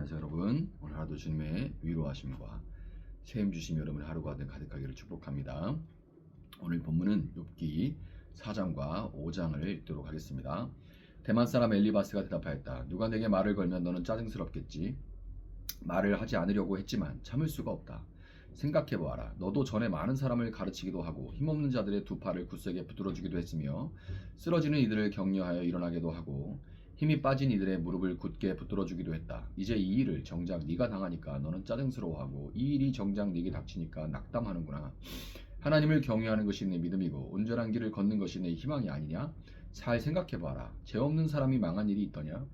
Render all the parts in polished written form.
안녕하세요 여러분. 오늘 하루도 주님의 위로하심과 세임 주심 여러분의 하루가 가득하기를 축복합니다. 오늘 본문은 욥기 4장과 5장을 읽도록 하겠습니다. 대만 사람 엘리바스가 대답하였다. 누가 내게 말을 걸면 너는 짜증스럽겠지. 말을 하지 않으려고 했지만 참을 수가 없다. 생각해보아라. 너도 전에 많은 사람을 가르치기도 하고 힘없는 자들의 두 팔을 굳세게 붙들어주기도 했으며 쓰러지는 이들을 격려하여 일어나게도 하고 힘이 빠진 이들의 무릎을 굳게 붙들어주기도 했다. 이제 이 일을 정작 네가 당하니까 너는 짜증스러워하고 이 일이 정작 네게 닥치니까 낙담하는구나. 하나님을 경외하는 것이 내 믿음이고 온전한 길을 걷는 것이 내 희망이 아니냐? 잘 생각해봐라. 죄 없는 사람이 망한 일이 있더냐?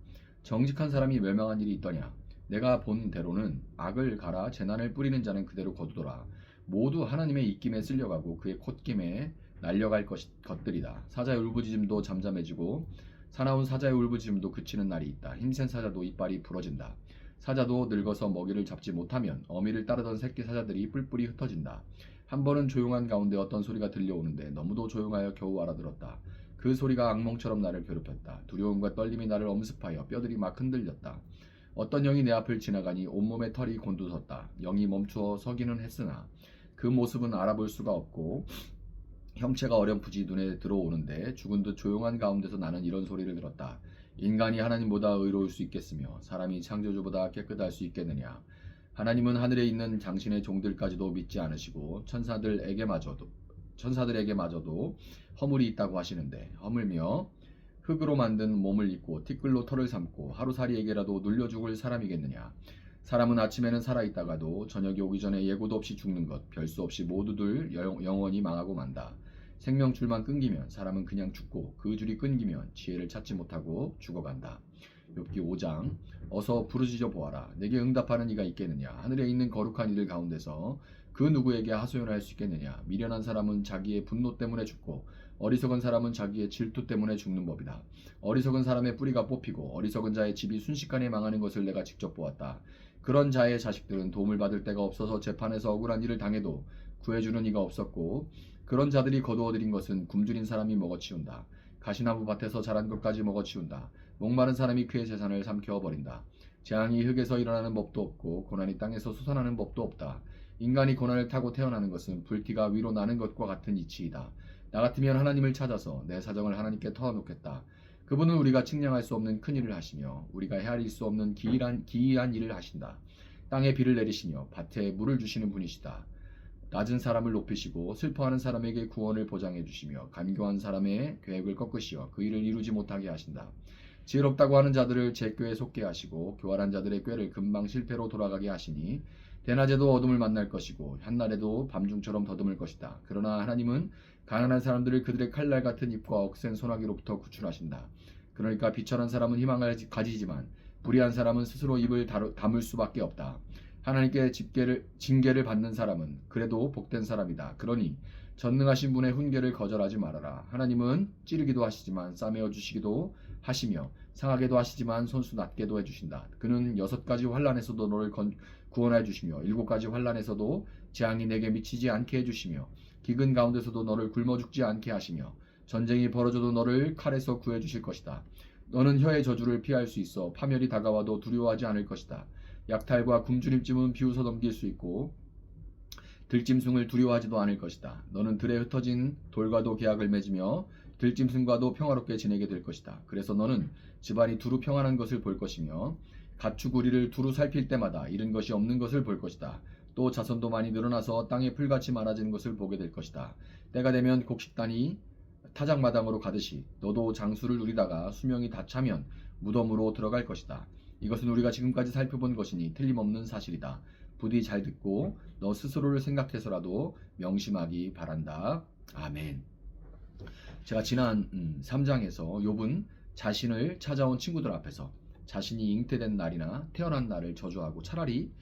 정직한 사람이 멸망한 일이 있더냐? 내가 본 대로는 악을 갈아 재난을 뿌리는 자는 그대로 거두더라. 모두 하나님의 입김에 쓸려가고 그의 콧김에 날려갈 것들이다. 사자의 울부짖음도 잠잠해지고 사나운 사자의 울부짖음도 그치는 날이 있다. 힘센 사자도 이빨이 부러진다. 사자도 늙어서 먹이를 잡지 못하면 어미를 따르던 새끼 사자들이 뿔뿔이 흩어진다. 한 번은 조용한 가운데 어떤 소리가 들려오는데 너무도 조용하여 겨우 알아들었다. 그 소리가 악몽처럼 나를 괴롭혔다. 두려움과 떨림이 나를 엄습하여 뼈들이 막 흔들렸다. 어떤 영이 내 앞을 지나가니 온몸에 털이 곤두섰다. 영이 멈추어 서기는 했으나 그 모습은 알아볼 수가 없고 형체가 어렴풋이 눈에 들어오는데 죽은 듯 조용한 가운데서 나는 이런 소리를 들었다. 인간이 하나님보다 의로울 수 있겠으며 사람이 창조주보다 깨끗할 수 있겠느냐. 하나님은 하늘에 있는 당신의 종들까지도 믿지 않으시고 천사들에게마저도 허물이 있다고 하시는데 허물며 흙으로 만든 몸을 입고 티끌로 털을 삼고 하루살이에게라도 눌려 죽을 사람이겠느냐. 사람은 아침에는 살아있다가도 저녁이 오기 전에 예고도 없이 죽는 것, 별수 없이 모두들 영원히 망하고 만다. 생명줄만 끊기면 사람은 그냥 죽고 그 줄이 끊기면 지혜를 찾지 못하고 죽어간다. 욥기 5장. 어서 부르짖어 보아라. 내게 응답하는 이가 있겠느냐. 하늘에 있는 거룩한 이들 가운데서 그 누구에게 하소연할 수 있겠느냐. 미련한 사람은 자기의 분노 때문에 죽고 어리석은 사람은 자기의 질투 때문에 죽는 법이다. 어리석은 사람의 뿌리가 뽑히고 어리석은 자의 집이 순식간에 망하는 것을 내가 직접 보았다. 그런 자의 자식들은 도움을 받을 데가 없어서 재판에서 억울한 일을 당해도 구해주는 이가 없었고 그런 자들이 거두어들인 것은 굶주린 사람이 먹어치운다. 가시나무 밭에서 자란 것까지 먹어치운다. 목마른 사람이 그의 재산을 삼켜버린다. 재앙이 흙에서 일어나는 법도 없고 고난이 땅에서 솟아나는 법도 없다. 인간이 고난을 타고 태어나는 것은 불티가 위로 나는 것과 같은 이치이다. 나 같으면 하나님을 찾아서 내 사정을 하나님께 털어놓겠다. 그분은 우리가 측량할 수 없는 큰 일을 하시며 우리가 헤아릴 수 없는 기이한 일을 하신다. 땅에 비를 내리시며 밭에 물을 주시는 분이시다. 낮은 사람을 높이시고 슬퍼하는 사람에게 구원을 보장해 주시며 간교한 사람의 계획을 꺾으시어 그 일을 이루지 못하게 하신다. 지혜롭다고 하는 자들을 제 꾀에 속게 하시고 교활한 자들의 꾀를 금방 실패로 돌아가게 하시니 대낮에도 어둠을 만날 것이고 한날에도 밤중처럼 더듬을 것이다. 그러나 하나님은 가난한 사람들을 그들의 칼날 같은 입과 억센 소나기로부터 구출하신다. 그러니까 비천한 사람은 희망을 가지지만 불의한 사람은 스스로 입을 다물 수밖에 없다. 하나님께 징계를 받는 사람은 그래도 복된 사람이다. 그러니 전능하신 분의 훈계를 거절하지 말아라. 하나님은 찌르기도 하시지만 싸매어 주시기도 하시며 상하게도 하시지만 손수 낮게도 해주신다. 그는 6가지 환난에서도 너를 구원해 주시며 7가지 환난에서도 재앙이 내게 미치지 않게 해주시며 기근 가운데서도 너를 굶어 죽지 않게 하시며 전쟁이 벌어져도 너를 칼에서 구해 주실 것이다. 너는 혀의 저주를 피할 수 있어 파멸이 다가와도 두려워하지 않을 것이다. 약탈과 굶주림쯤은 비웃어 넘길 수 있고 들짐승을 두려워하지도 않을 것이다. 너는 들에 흩어진 돌과도 계약을 맺으며 들짐승과도 평화롭게 지내게 될 것이다. 그래서 너는 집안이 두루 평안한 것을 볼 것이며 가축 우리를 두루 살필 때마다 잃은 것이 없는 것을 볼 것이다. 또 자손도 많이 늘어나서 땅에 풀같이 많아지는 것을 보게 될 것이다. 때가 되면 곡식단이 타작마당으로 가듯이 너도 장수를 누리다가 수명이 다 차면 무덤으로 들어갈 것이다. 이것은 우리가 지금까지 살펴본 것이니 틀림없는 사실이다. 부디 잘 듣고 너 스스로를 생각해서라도 명심하기 바란다. 아멘. 제가 지난 3장에서 욥은 자신을 찾아온 친구들 앞에서 자신이 잉태된 날이나 태어난 날을 저주하고 차라리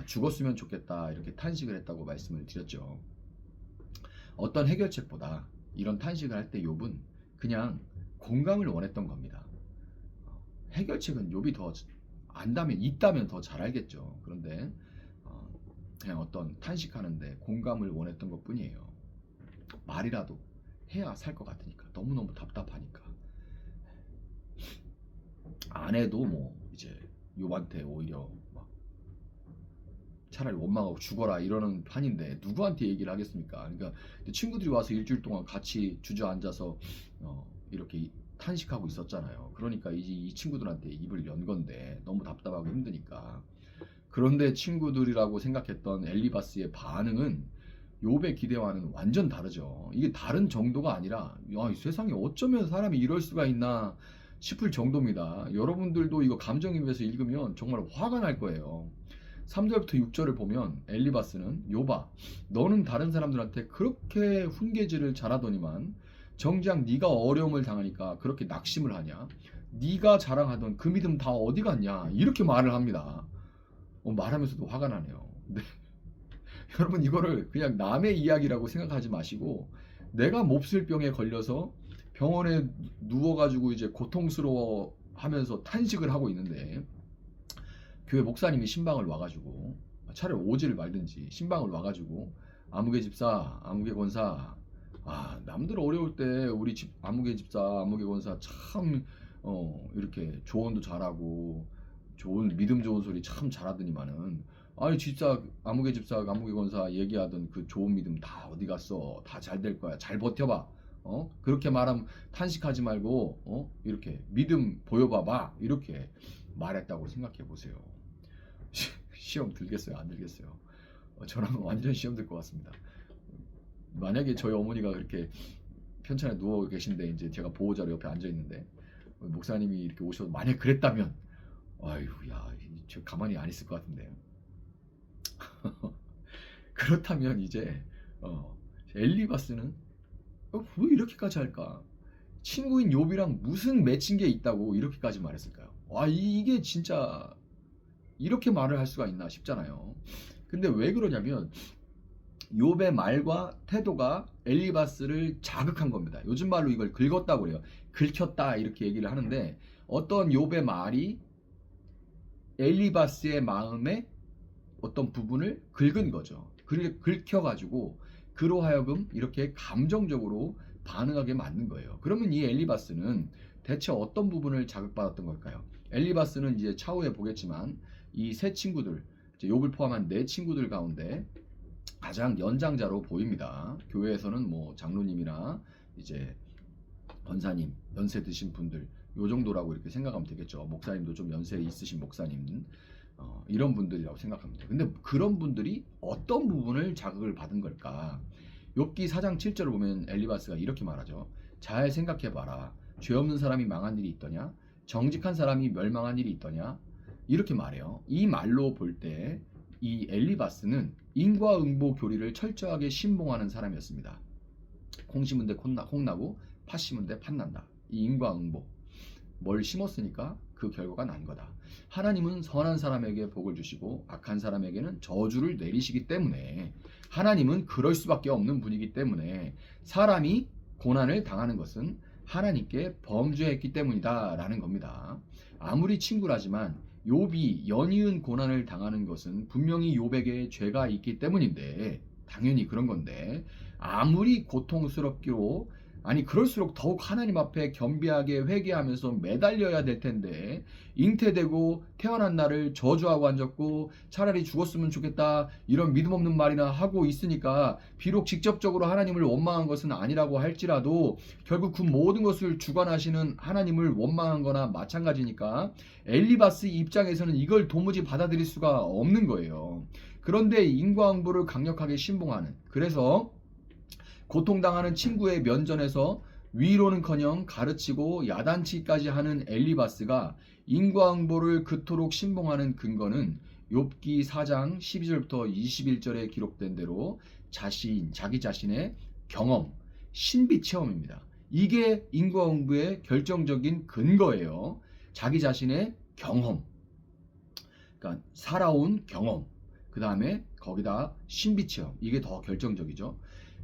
죽었으면 좋겠다 이렇게 탄식을 했다고 말씀을 드렸죠. 어떤 해결책보다 이런 탄식을 할 때 욥은 그냥 공감을 원했던 겁니다. 해결책은 욥이 더 있다면 더 잘 알겠죠. 그런데 그냥 어떤 탄식하는데 공감을 원했던 것 뿐이에요. 말이라도 해야 살 것 같으니까. 너무너무 답답하니까. 아내도 뭐 이제 욥한테 오히려 막 차라리 원망하고 죽어라 이러는 판인데 누구한테 얘기를 하겠습니까? 그러니까 친구들이 와서 일주일 동안 같이 주저앉아서 이렇게 탄식하고 있었잖아요. 그러니까 이 친구들한테 입을 연 건데 너무 답답하고 힘드니까. 그런데 친구들이라고 생각했던 엘리바스의 반응은 욥의 기대와는 완전 다르죠. 이게 다른 정도가 아니라 야, 이 세상에 어쩌면 사람이 이럴 수가 있나 싶을 정도입니다. 여러분들도 이거 감정입에서 읽으면 정말 화가 날 거예요. 3절부터 6절을 보면 엘리바스는 욥아 너는 다른 사람들한테 그렇게 훈계질을 잘하더니만 정작 네가 어려움을 당하니까 그렇게 낙심을 하냐? 네가 자랑하던 그 믿음 다 어디 갔냐? 이렇게 말을 합니다. 말하면서도 화가 나네요. 근데 여러분 이거를 그냥 남의 이야기라고 생각하지 마시고 내가 몹쓸 병에 걸려서 병원에 누워가지고 이제 고통스러워 하면서 탄식을 하고 있는데 교회 목사님이 신방을 와가지고 차라리 오지를 말든지 신방을 와가지고 아무개 집사 아무개 권사 남들 어려울 때 우리 집 아무개 집사 아무개 권사 참 이렇게 조언도 잘하고 좋은 믿음 좋은 소리 참 잘하더니만은 아니 집사 아무개 집사 아무개 권사 얘기하던 그 좋은 믿음 다 어디 갔어? 다 잘 될 거야. 잘 버텨봐. 그렇게 말하면 탄식하지 말고 이렇게 믿음 보여봐봐. 이렇게 말했다고 생각해 보세요. 시험 들겠어요? 안 들겠어요? 저랑 완전 시험 들 것 같습니다. 만약에 저희 어머니가 그렇게 편찮에 누워 계신데 이제 제가 보호자로 옆에 앉아 있는데 목사님이 이렇게 오셔서 만약 그랬다면 아유 야 저 가만히 안 있을 것 같은데 그렇다면 이제 엘리바스는 왜 이렇게까지 할까? 친구인 욥이랑 무슨 맺힌 게 있다고 이렇게까지 말했을까요? 와 이게 진짜 이렇게 말을 할 수가 있나 싶잖아요. 근데 왜 그러냐면 욥의 말과 태도가 엘리바스를 자극한 겁니다. 요즘 말로 이걸 긁었다고 그래요. 긁혔다 이렇게 얘기를 하는데 어떤 욥의 말이 엘리바스의 마음에 어떤 부분을 긁은 거죠. 긁혀가지고 그로 하여금 이렇게 감정적으로 반응하게 만든 거예요. 그러면 이 엘리바스는 대체 어떤 부분을 자극받았던 걸까요? 엘리바스는 이제 차후에 보겠지만 이 세 친구들, 이제 욥을 포함한 네 친구들 가운데 가장 연장자로 보입니다. 교회에서는 뭐 장로님이나 이제 권사님, 연세 드신 분들 요 정도라고 이렇게 생각하면 되겠죠. 목사님도 좀 연세 있으신 목사님 이런 분들이라고 생각합니다. 근데 그런 분들이 어떤 부분을 자극을 받은 걸까? 욥기 4장 7절을 보면 엘리바스가 이렇게 말하죠. 잘 생각해봐라. 죄 없는 사람이 망한 일이 있더냐? 정직한 사람이 멸망한 일이 있더냐? 이렇게 말해요. 이 말로 볼 때 이 엘리바스는 인과응보 교리를 철저하게 신봉하는 사람이었습니다. 콩 심은 데 콩나고 팥 심은 데 팥난다. 이 인과응보. 뭘 심었으니까 그 결과가 난 거다. 하나님은 선한 사람에게 복을 주시고 악한 사람에게는 저주를 내리시기 때문에 하나님은 그럴 수밖에 없는 분이기 때문에 사람이 고난을 당하는 것은 하나님께 범죄했기 때문이다 라는 겁니다. 아무리 친구라지만 욥이 연이은 고난을 당하는 것은 분명히 욥에게 죄가 있기 때문인데 당연히 그런 건데 아무리 고통스럽기로 그럴수록 더욱 하나님 앞에 겸비하게 회개하면서 매달려야 될 텐데 잉태되고 태어난 나를 저주하고 앉았고 차라리 죽었으면 좋겠다 이런 믿음 없는 말이나 하고 있으니까 비록 직접적으로 하나님을 원망한 것은 아니라고 할지라도 결국 그 모든 것을 주관하시는 하나님을 원망한 거나 마찬가지니까 엘리바스 입장에서는 이걸 도무지 받아들일 수가 없는 거예요. 그런데 인과응보를 강력하게 신봉하는 그래서 고통당하는 친구의 면전에서 위로는커녕 가르치고 야단치기까지 하는 엘리바스가 인과응보를 그토록 신봉하는 근거는 욥기 4장 12절부터 21절에 기록된 대로 자기 자신의 경험, 신비 체험입니다. 이게 인과응보의 결정적인 근거예요. 자기 자신의 경험, 그러니까 살아온 경험, 그 다음에 거기다 신비 체험, 이게 더 결정적이죠.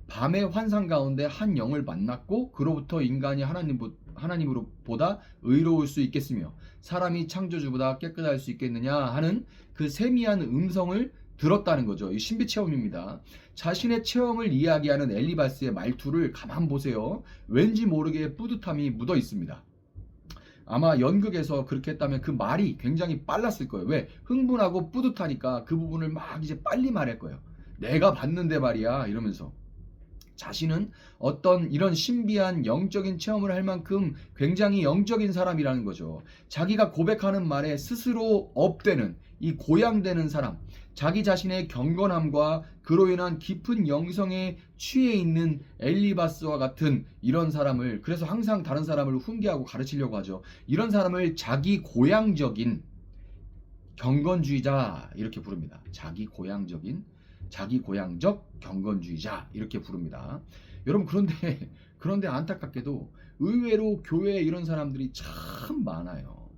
밤의 환상 가운데 한 영을 만났고 그로부터 인간이 하나님으로 보다 의로울 수 있겠으며 사람이 창조주보다 깨끗할 수 있겠느냐 하는 그 세미한 음성을 들었다는 거죠. 이 신비 체험입니다. 자신의 체험을 이야기하는 엘리바스의 말투를 가만 보세요. 왠지 모르게 뿌듯함이 묻어 있습니다. 아마 연극에서 그렇게 했다면 그 말이 굉장히 빨랐을 거예요. 왜? 흥분하고 뿌듯하니까 그 부분을 막 이제 빨리 말할 거예요. 내가 봤는데 말이야 이러면서. 자신은 어떤 이런 신비한 영적인 체험을 할 만큼 굉장히 영적인 사람이라는 거죠. 자기가 고백하는 말에 스스로 업되는 이 고양되는 사람, 자기 자신의 경건함과 그로 인한 깊은 영성에 취해 있는 엘리바스와 같은 이런 사람을, 그래서 항상 다른 사람을 훈계하고 가르치려고 하죠. 이런 사람을 자기 고향적인 경건주의자 이렇게 부릅니다. 자기 고향적 경건주의자 이렇게 부릅니다. 여러분 그런데 안타깝게도 의외로 교회에 이런 사람들이 참 많아요.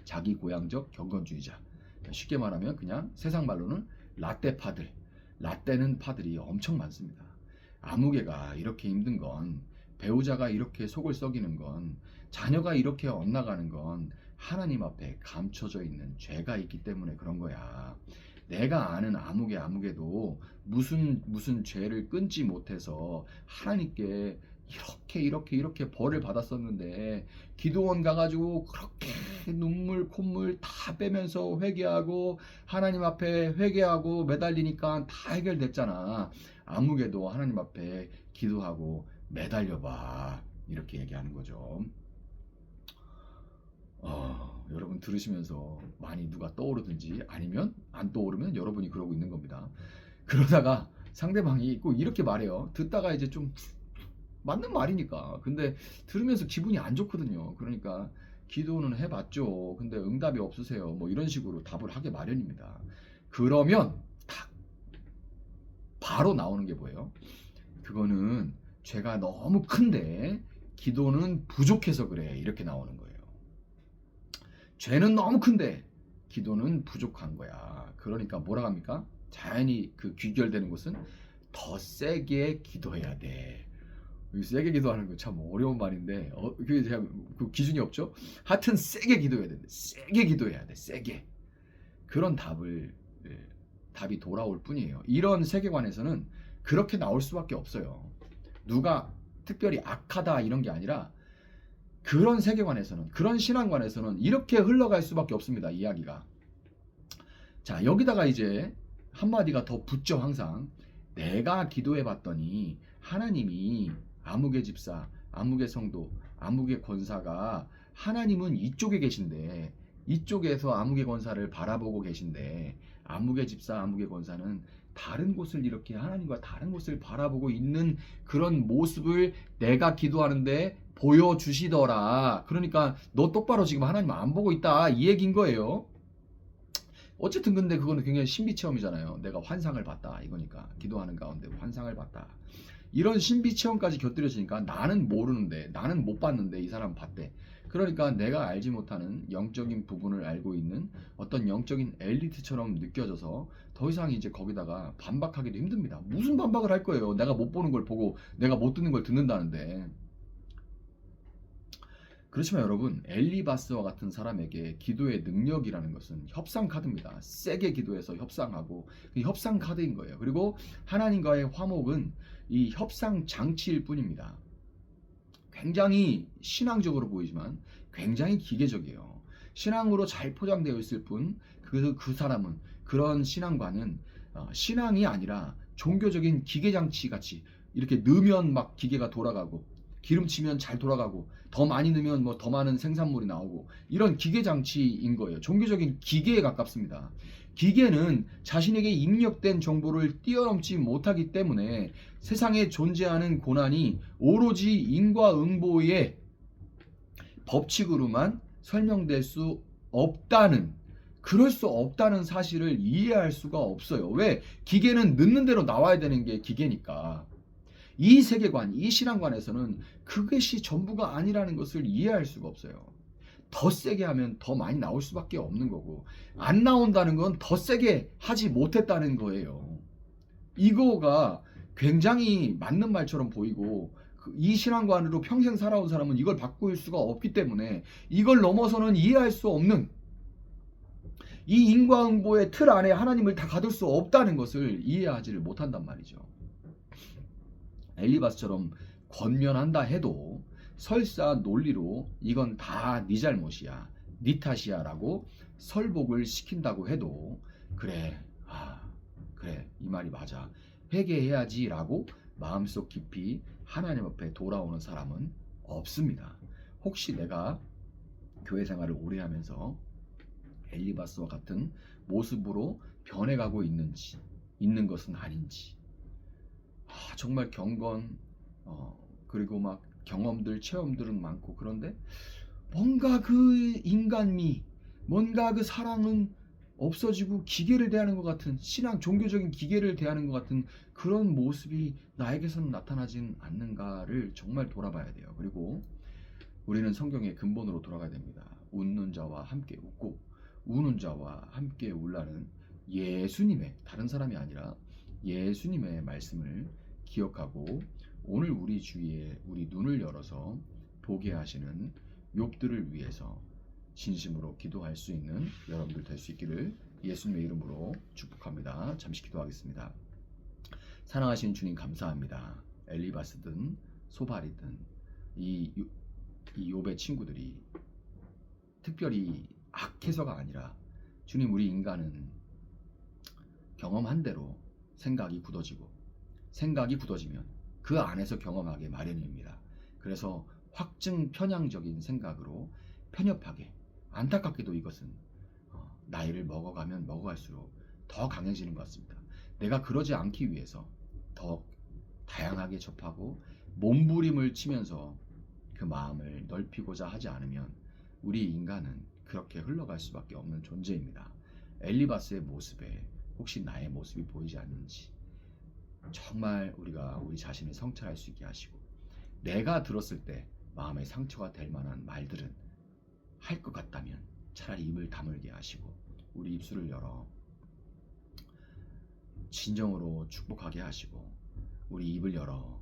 자기 고향적 경건주의자. 쉽게 말하면 그냥 세상 말로는 라떼파들. 라떼는 파들이 엄청 많습니다. 아무개가 이렇게 힘든 건, 배우자가 이렇게 속을 썩이는 건, 자녀가 이렇게 엇나가는 건 하나님 앞에 감춰져 있는 죄가 있기 때문에 그런 거야. 내가 아는 아무개도 무슨 죄를 끊지 못해서 하나님께 이렇게 벌을 받았었는데, 기도원 가가지고 그렇게 눈물 콧물 다 빼면서 회개하고 하나님 앞에 회개하고 매달리니까 다 해결됐잖아. 아무개도 하나님 앞에 기도하고 매달려봐 이렇게 얘기하는 거죠. 여러분 들으시면서 많이 누가 떠오르든지 아니면 안 떠오르면 여러분이 그러고 있는 겁니다. 그러다가 상대방이 꼭 이렇게 말해요. 듣다가 이제 좀 맞는 말이니까. 근데 들으면서 기분이 안 좋거든요. 그러니까 기도는 해봤죠. 근데 응답이 없으세요. 뭐 이런 식으로 답을 하게 마련입니다. 그러면 딱 바로 나오는 게 뭐예요? 그거는 죄가 너무 큰데 기도는 부족해서 그래. 이렇게 나오는 거예요. 죄는 너무 큰데 기도는 부족한 거야. 그러니까 뭐라고 합니까? 자연히 그 귀결되는 것은 더 세게 기도해야 돼. 세게 기도하는 거 참 어려운 말인데 그게 제가 그 기준이 없죠. 하여튼 세게 기도해야 돼. 세게 기도해야 돼. 세게. 그런 답이 돌아올 뿐이에요. 이런 세계관에서는 그렇게 나올 수밖에 없어요. 누가 특별히 악하다 이런 게 아니라 그런 세계관에서는, 그런 신앙관에서는 이렇게 흘러갈 수밖에 없습니다. 이야기가. 자, 여기다가 이제 한마디가 더 붙죠. 항상 내가 기도해 봤더니 하나님이 아무개 집사, 아무개 성도, 아무개 권사가 하나님은 이쪽에 계신데, 이쪽에서 아무개 권사를 바라보고 계신데 아무개 집사, 아무개 권사는 다른 곳을, 이렇게 하나님과 다른 곳을 바라보고 있는 그런 모습을 내가 기도하는데 보여주시더라. 그러니까 너 똑바로 지금 하나님 안 보고 있다 이 얘기인 거예요. 어쨌든 근데 그거는 굉장히 신비 체험이잖아요. 내가 환상을 봤다 이거니까. 기도하는 가운데 환상을 봤다. 이런 신비 체험까지 곁들여지니까 나는 모르는데, 나는 못 봤는데 이 사람 봤대. 그러니까 내가 알지 못하는 영적인 부분을 알고 있는 어떤 영적인 엘리트처럼 느껴져서 더 이상 이제 거기다가 반박하기도 힘듭니다. 무슨 반박을 할 거예요. 내가 못 보는 걸 보고 내가 못 듣는 걸 듣는다는데. 그렇지만 여러분, 엘리바스와 같은 사람에게 기도의 능력이라는 것은 협상 카드입니다. 세게 기도해서 협상하고, 그 협상 카드인 거예요. 그리고 하나님과의 화목은 이 협상 장치일 뿐입니다. 굉장히 신앙적으로 보이지만 굉장히 기계적이에요. 신앙으로 잘 포장되어 있을 뿐, 그 사람은, 그런 신앙관은 신앙이 아니라 종교적인 기계장치 같이 이렇게 넣으면 막 기계가 돌아가고, 기름치면 잘 돌아가고, 더 많이 넣으면 뭐 더 많은 생산물이 나오고, 이런 기계장치인 거예요. 종교적인 기계에 가깝습니다. 기계는 자신에게 입력된 정보를 뛰어넘지 못하기 때문에 세상에 존재하는 고난이 오로지 인과응보의 법칙으로만 설명될 수 없다는, 그럴 수 없다는 사실을 이해할 수가 없어요. 왜? 기계는 넣는 대로 나와야 되는 게 기계니까. 이 세계관, 이 신앙관에서는 그것이 전부가 아니라는 것을 이해할 수가 없어요. 더 세게 하면 더 많이 나올 수밖에 없는 거고, 안 나온다는 건 더 세게 하지 못했다는 거예요. 이거가 굉장히 맞는 말처럼 보이고, 이 신앙관으로 평생 살아온 사람은 이걸 바꿀 수가 없기 때문에 이걸 넘어서는 이해할 수 없는, 이 인과응보의 틀 안에 하나님을 다 가둘 수 없다는 것을 이해하지를 못한단 말이죠. 엘리바스처럼 권면한다 해도 설사 논리로 이건 다 네 잘못이야, 네 탓이야 라고 설복을 시킨다고 해도 그래, 그래, 이 말이 맞아, 회개해야지 라고 마음속 깊이 하나님 앞에 돌아오는 사람은 없습니다. 혹시 내가 교회 생활을 오래 하면서 엘리바스와 같은 모습으로 변해가고 있는 것은 아닌지, 정말 경건, 그리고 막 경험들, 체험들은 많고, 그런데 뭔가 그 인간미, 뭔가 그 사랑은 없어지고 기계를 대하는 것 같은, 신앙, 종교적인 기계를 대하는 것 같은 그런 모습이 나에게서는 나타나진 않는가를 정말 돌아봐야 돼요. 그리고 우리는 성경의 근본으로 돌아가야 됩니다. 웃는 자와 함께 웃고 우는 자와 함께 울라는 예수님의, 다른 사람이 아니라 예수님의 말씀을 기억하고 오늘 우리 주위에 우리 눈을 열어서 보게 하시는 욥들을 위해서 진심으로 기도할 수 있는 여러분들 될 수 있기를 예수님의 이름으로 축복합니다. 잠시 기도하겠습니다. 사랑하신 주님 감사합니다. 엘리바스든 소발이든 이 욥의 친구들이 특별히 악해서가 아니라 주님, 우리 인간은 경험한 대로 생각이 굳어지면 그 안에서 경험하게 마련입니다. 그래서 확증 편향적인 생각으로 편협하게, 안타깝게도 이것은 나이를 먹어가면 먹어갈수록 더 강해지는 것 같습니다. 내가 그러지 않기 위해서 더 다양하게 접하고 몸부림을 치면서 그 마음을 넓히고자 하지 않으면 우리 인간은 그렇게 흘러갈 수밖에 없는 존재입니다. 엘리바스의 모습에 혹시 나의 모습이 보이지 않는지 정말 우리가 우리 자신을 성찰할 수 있게 하시고, 내가 들었을 때 마음에 상처가 될 만한 말들은 할 것 같다면 차라리 입을 다물게 하시고 우리 입술을 열어 진정으로 축복하게 하시고, 우리 입을 열어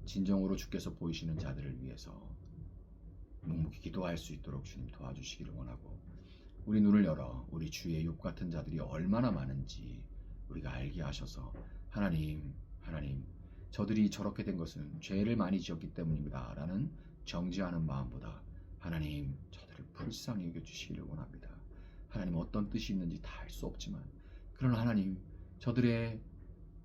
진정으로 주께서 보이시는 자들을 위해서 묵묵히 기도할 수 있도록 주님 도와주시기를 원하고, 우리 눈을 열어 우리 주위에 욥 같은 자들이 얼마나 많은지 우리가 알게 하셔서 하나님, 저들이 저렇게 된 것은 죄를 많이 지었기 때문입니다 라는 정죄하는 마음보다 하나님, 저들을 불쌍히 여겨주시기를 원합니다. 하나님, 어떤 뜻이 있는지 다 알 수 없지만 그러나 하나님, 저들의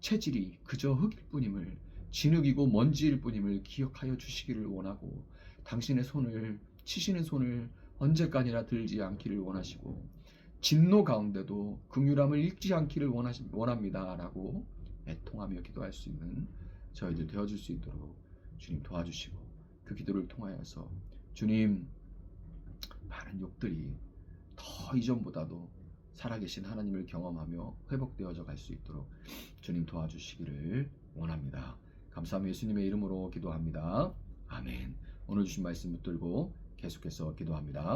체질이 그저 흙일 뿐임을, 진흙이고 먼지일 뿐임을 기억하여 주시기를 원하고, 당신의 손을, 치시는 손을 언제까지나 들지 않기를 원하시고, 진노 가운데도 긍휼함을 잃지 않기를 원합니다 라고 애통하며 기도할 수 있는 저희들 되어줄 수 있도록 주님 도와주시고, 그 기도를 통하여서 주님, 많은 욕들이 더 이전보다도 살아계신 하나님을 경험하며 회복되어져 갈 수 있도록 주님 도와주시기를 원합니다. 감사하며 예수님의 이름으로 기도합니다. 아멘. 오늘 주신 말씀 붙들고 계속해서 기도합니다.